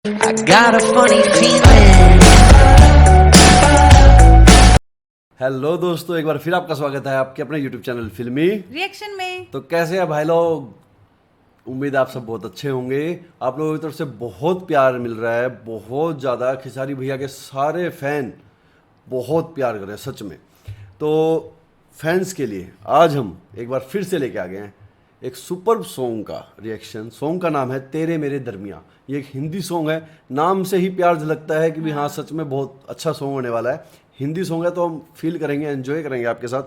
I got a funny feeling. Hello दोस्तों, एक बार फिर आपका स्वागत है आपके अपने YouTube चैनल फिल्मी रिएक्शन में। तो कैसे हैं भाई लोग? उम्मीद है आप सब बहुत अच्छे होंगे। आप लोगों की तरफ से बहुत प्यार मिल रहा है, बहुत ज़्यादा। खेसारी भैया के सारे फैन बहुत प्यार कर रहे हैं सच में। तो फैंस के लिए आज हम एक बार फिर से लेके आ गए हैं एक सुपर सॉन्ग का रिएक्शन। सॉन्ग का नाम है तेरे मेरे दरमियाँ। ये एक हिंदी सॉन्ग है, नाम से ही प्यार झलकता है कि भी हाँ सच में बहुत अच्छा सॉन्ग होने वाला है। हिंदी सॉन्ग है तो हम फील करेंगे, एंजॉय करेंगे आपके साथ।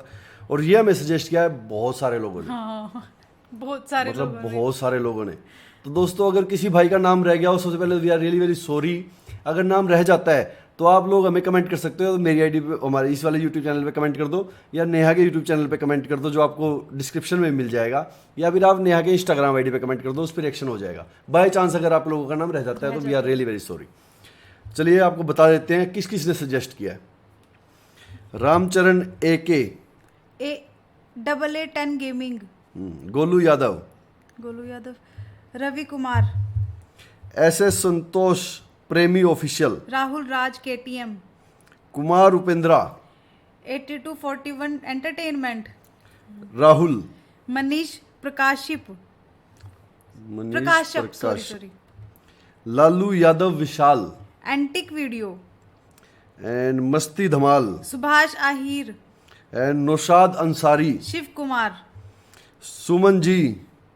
और ये हमें सजेस्ट किया है बहुत सारे लोगों ने, हाँ, बहुत सारे मतलब लोगों ने। बहुत सारे लोगों ने। तो दोस्तों अगर किसी भाई का नाम रह गया हो, सबसे पहले we are really very sorry. अगर नाम रह जाता है तो आप लोग हमें कमेंट कर सकते हो, मेरी आईडी पे, हमारे इस वाले यूट्यूब चैनल पे कमेंट कर दो, या नेहा के यूट्यूब चैनल पे कमेंट कर दो जो आपको डिस्क्रिप्शन में मिल जाएगा, या फिर आप नेहा के इंस्टाग्राम आईडी पे कमेंट कर दो, उस पर रिएक्शन हो जाएगा। बाय चांस अगर आप लोगों का नाम रह जाता है तो we are really very sorry. चलिए आपको बता देते हैं किस किस ने सजेस्ट किया है। Ramcharan AK, AA10 gaming, Golu Yadav, Golu Yadav, Ravi Kumar, SS Santosh Premi official, Rahul Raj KTM, Kumar Upendra, 8241 entertainment, Rahul, Manish प्रकाशिप, मनीष प्रकाशप, sorry Prakash, sorry, Lalu Yadav Vishal, antique video, and Masti Dhamaal, Subhash Ahir, and Naushad Ansari, Shiv Kumar, Suman ji,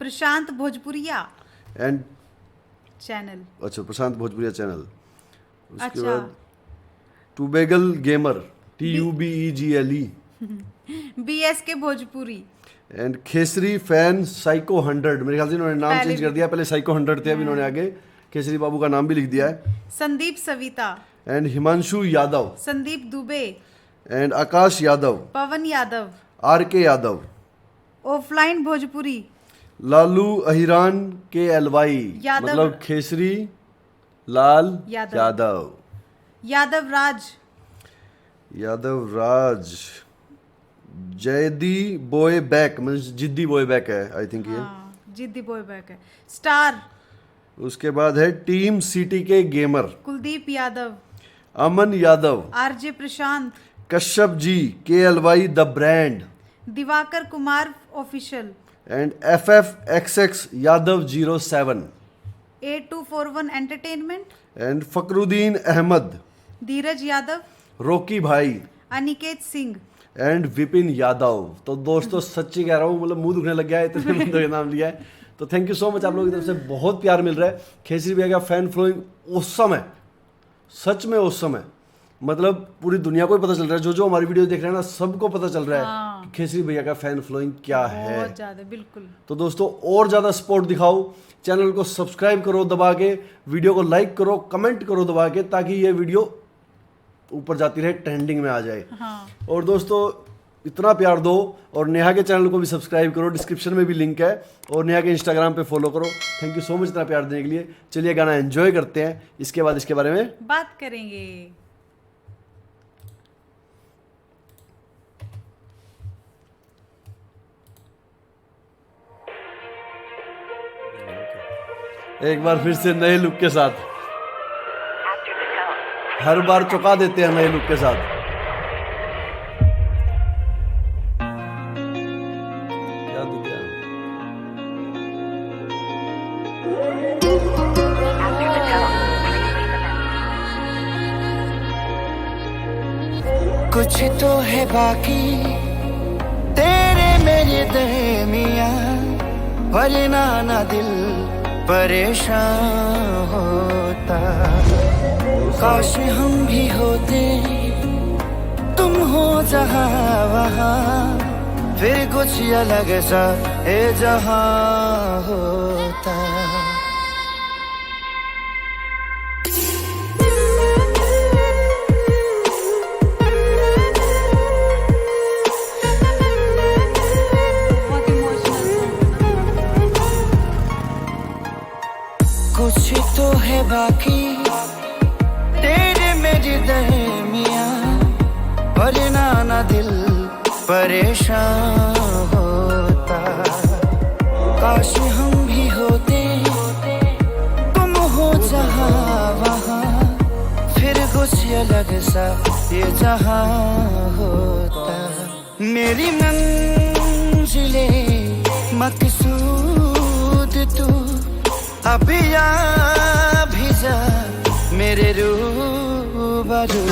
Prashant Bhojpuriya and channel, अच्छा प्रशांत भोजपुरिया चैनल। उसके अच्छा। बाद टूबेगल gamer, TUBEGLE, BSK Bhojpuri, and Khesari fan psycho 100। मेरे ख्याल से इन्होंने नाम पहले चेंज कर दिया, पहले साइको 100 थे, अब इन्होंने आगे केसरी बाबू का नाम भी लिख दिया है। Sandeep Savita, and Himanshu Yadav, Sandeep Dubey, and Akash Yadav, Pawan Yadav, RK Yadav, offline Bhojpuri, Lalu Ahiran KLY, Yadav, मतलब खेसरी लाल यादव, यादव, यादव राज, यादव राज, जयदी बॉय बैक, मतलब जिद्दी बॉय बैक है आई थिंक ये। हाँ, जिद्दी बॉय बैक है, स्टार, उसके बाद है team CTK gamer, Kuldeep Yadav, Aman Yadav, RJ Prashant, Kashyap ji KLY the brand, Diwakar Kumar official, and FFXX Yadav 07, A241 entertainment, and Fakhruddin Ahmed, Dheeraj Yadav, Rocky भाई, अनिकेत सिंह, एंड विपिन यादव। तो दोस्तों सच्ची कह रहा हूँ, मतलब मुंह दुखने लग गया है, इतने बंदों के नाम लिया है। तो थैंक यू सो मच, आप लोगों की तरफ से बहुत प्यार मिल रहा है। खेसरी भैया का फैन फॉलोइंग औसम है, सच में औसम है। मतलब पूरी दुनिया को ही पता चल रहा है, जो जो हमारी वीडियो देख रहे हैं ना, सबको पता चल रहा है हाँ। कि खेसरी भैया का फैन फॉलोइंग क्या है। बहुत ज्यादा, बिल्कुल। तो दोस्तों और ज़्यादा सपोर्ट दिखाओ, चैनल को सब्सक्राइब करो दबा के, वीडियो को लाइक करो, कमेंट करो दबा के, ताकि ये वीडियो ऊपर जाती रहे, ट्रेंडिंग में आ जाए। हाँ। और दोस्तों इतना प्यार दो, और नेहा के चैनल को भी सब्सक्राइब करो, डिस्क्रिप्शन में भी लिंक है, और नेहा के इंस्टाग्राम पे फॉलो करो। थैंक यू सो मच इतना प्यार देने के लिए। चलिए गाना एंजॉय करते हैं, इसके बाद इसके बारे में बात करेंगे। एक बार फिर से नए लुक के साथ, हर बार चौंका देते हैं नए लुक के साथ। क्या दू क्या? कुछ तो है बाकी तेरे मेरे दरमियाँ, वरना ना दिल परेशान होता। काश हम भी होते, तुम हो जहाँ वहाँ, फिर कुछ अलग सा है जहाँ होता। बहुत इमोशनल। कुछ तो है बाकी तेरे मेरे दरमियाँ, वरना ना दिल परेशान होता। काश हम भी होते, तुम हो जहाँ अलग सा ये जहां होता। मेरी मंजिले मकसूद तू, अभी आ भी जा मेरे रूबरू।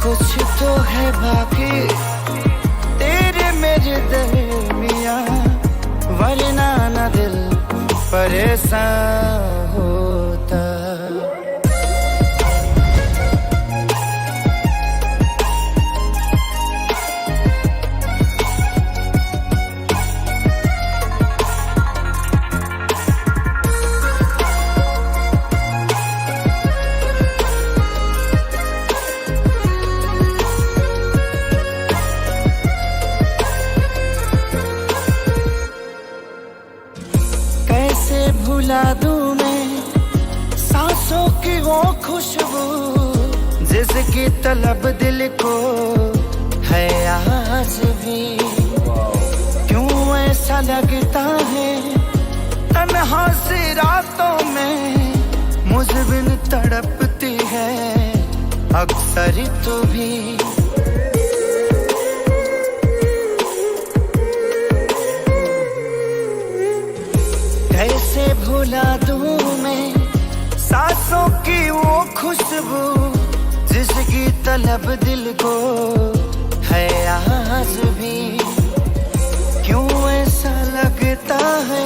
कुछ तो है बाकी तेरे मेरे दरमिया, वरना न दिल परेशान होता। भुला दूं मैं सांसों की वो खुशबू, जिसकी तलब दिल को है आज भी। क्यों ऐसा लगता है तन्हा सी रातों में मुझे बिन तड़पती है अक्सर तू भी। कैसे भुला दूं मैं सांसों की वो खुशबू, जिसकी तलब दिल को है आज भी। क्यों ऐसा लगता है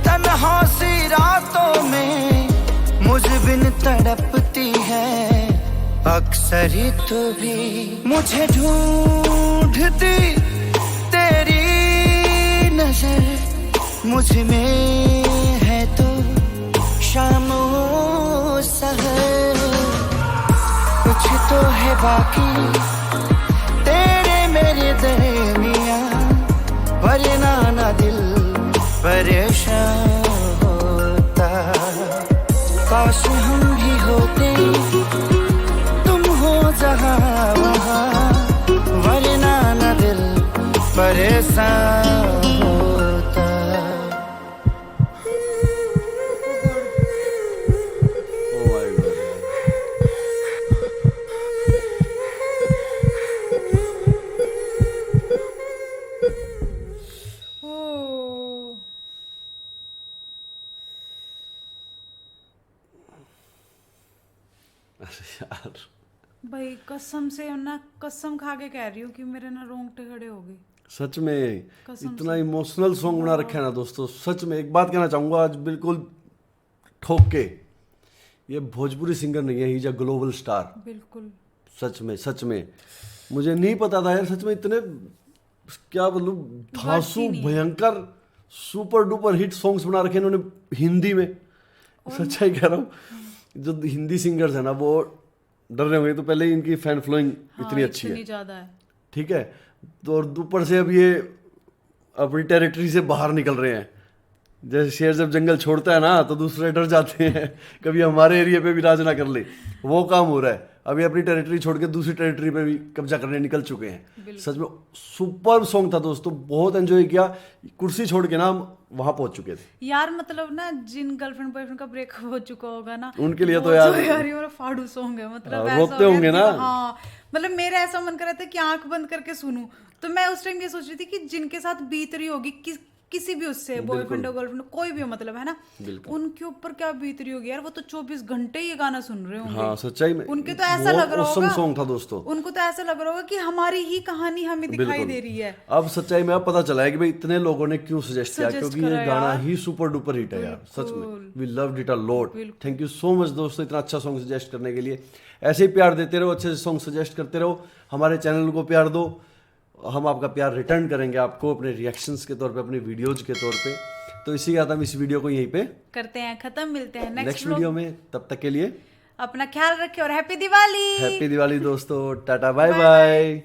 तन्हा सी रातों में मुझे बिन तड़पती है अक्सर तो भी। मुझे ढूंढती तेरी नजर मुझ में है तो शामो सहर। कुछ तो है बाकी तेरे मेरे दरमिया, वरना ना दिल परेशान होता। काश हम भी होते तुम हो जहाँ वहाँ, वरना ना दिल परेशान होता। यार भाई कसम से ना, कसम खा के कह रही हूँ कि मेरे ना रोंगटे खड़े हो गए सच में। कसम इतना इमोशनल सॉन्ग बना रखा है ना दोस्तों। सच में एक बात कहना चाहूंगा आज बिल्कुल ठोक के, ये भोजपुरी सिंगर नहीं है, he is a global star. बिल्कुल सच में सच में मुझे नहीं पता था यार। सच में इतने क्या बोलूं, धांसू भयंकर सुपर डुपर हिट सॉन्ग्स बना रखे इन्होंने हिंदी में। सच्चाई कह रहा हूँ, जो हिंदी सिंगर्स है ना वो डर रहे होंगे, तो पहले ही इनकी फैन फॉलोइंग इतनी अच्छी है, ज्यादा है। ठीक है। तो और ऊपर से अब ये अपनी टेरिटरी से बाहर निकल रहे हैं। जैसे शेर जब जंगल छोड़ता है ना तो दूसरे डर जाते हैं कभी हमारे एरिया पे भी राज ना कर ले, वो काम हो रहा है। अभी अपनी टेरिटरी छोड़ के दूसरी टेरिटरी पे भी कब्जा करने निकल चुके हैं। सच में सुपर सॉन्ग था दोस्तों, बहुत एंजॉय किया। कुर्सी छोड़ के ना हम वहां पहुंच चुके थे यार। मतलब ना जिन गर्लफ्रेंड बॉयफ्रेंड का ब्रेकअप हो चुका होगा ना, उनके लिए तो वो यार ये वाला फाड़ू सॉन्ग है। मतलब ऐसा रोते हो गया होंगे कि ना। हाँ, मतलब मेरा ऐसा मन कर रहा था कि आंख बंद करके सुनूं। तो मैं उस टाइम ये सोच रही थी कि जिनके साथ बीत रही होगी किसी भी उससे बॉयफ्रेंड और गर्लफ्रेंड कोई भी हो, मतलब है ना, उनके ऊपर क्या बीत रही होगी यार। वो तो 24 घंटे ये गाना सुन रहे होंगे। हाँ सच्चाई में उनके तो ऐसा लग रहा होगा, सॉन्ग था दोस्तों। उनको तो ऐसा लग रहा होगा कि हमारी ही कहानी हमें दिखाई दे रही है। अब सच्चाई में अब पता चला है कि भाई इतने लोगों ने क्यों सजेस्ट किया, क्योंकि ये गाना ही सुपर डुपर हिट है यार। सच में we loved it a lot. Thank you so much दोस्तों इतना अच्छा सॉन्ग सजेस्ट करने के लिए। ऐसे ही प्यार देते रहो, अच्छे से सॉन्ग सजेस्ट करते रहो, हमारे चैनल को प्यार दो, हम आपका प्यार रिटर्न करेंगे आपको अपने रिएक्शंस के तौर पे, अपने वीडियोज के तौर पे। तो इसी के साथ हम इस वीडियो को यहीं पे करते हैं खत्म। मिलते हैं नेक्स्ट वीडियो में, तब तक के लिए अपना ख्याल रखें और हैप्पी दिवाली। हैप्पी दिवाली दोस्तों, टाटा बाय बाय।